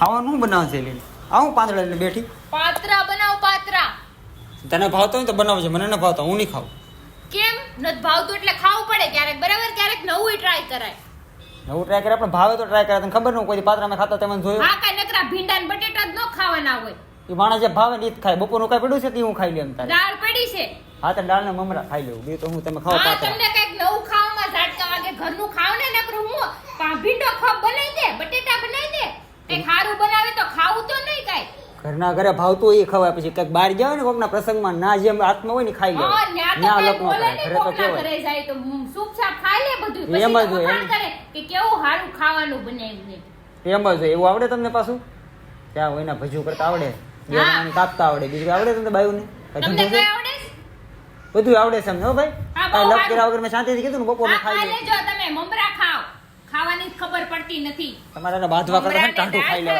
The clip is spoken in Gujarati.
ખાવાનું બનાવ છે લઈને આવું પાંદડા લઈને બેઠી પાત્રા બનાવ પાત્રા. તને ભાવતો હોય તો બનાવજે, મને ન ભાવતો હું નહીં ખાઉં. કેમ નત ભાવતું એટલે ખાવું પડે ક્યારેક, બરાબર? ક્યારેક નવું ટ્રાય કરાય. નવું ટ્રાય કરે, આપણે ભાવે તો ટ્રાય કરે. તને ખબર ન હોય કોઈ પાત્રામાં ખાતા તમે જોયું? હા, કાંઈ નકરા ભીંડા ને બટેટા જ ન ખાવાના હોય. એ માણસ જે ભાવે ને એ જ ખાય. બપોરનું કાંઈ પડ્યું છે તે હું ખાઈ લઉં તારે. દાળ પડી છે. હા તો દાળ ને મમરા ખાઈ લઉં, બીજું તો હું તમે ખાઓ હા, પાત્રા. તમને કઈક નવું ખાવામાં ઝાટકા વાગે. ઘરનું ખાવ ને નકરું હું ભીંડો ખપ બનાવી દે, બટેટા બનાવી દે, કઈક સારું બનાવે તો ખાવું તો નહીં કાંઈ. ઘરના ઘરે ભાવતું હોય એ ખવાય. પછી કંઈક બહાર ગયા હોય ને કોકના પ્રસંગમાં ના જેમ હાથમાં હોય ને ખાઈ લે. હા, ન્યા તો ન્યા કાંઈ લોકો બોલે ખાય. નહીં, ઘરે તો કોકના કેવાય ઘરે જાય તો સૂપ સાપ ખાઈ લે બધું. એમ પછી જ તો હોય, વખાણ એમ. કરે કે કેવું સારું ખાવાનું બનાવ્યું છે. એમ જ હોય. એવું આવડે તમને પાછું? ત્યાં હોય ને ભજુ કરતા આવડે, બેસવાનું કાપતા આવડે, બીજું કઈ આવડે તમને બાયુને? તમને કઈ આવડે છે? બધું આવડે છે અમને, હો ભાઈ. હા, બહુ કાંઈ લપ સારું. કર્યા વગર મેં શાંતિથી કીધું ને બપોરનું હા, ખાઈ ખાઈ લે. લેજો તમે મમરા ખાઓ. ખાવાની જ ખબર પડતી નથી. તમારે એને બાંધવા કરતા છે ને મમરાને ટાઢું ખાઈ દાળ લેવાય.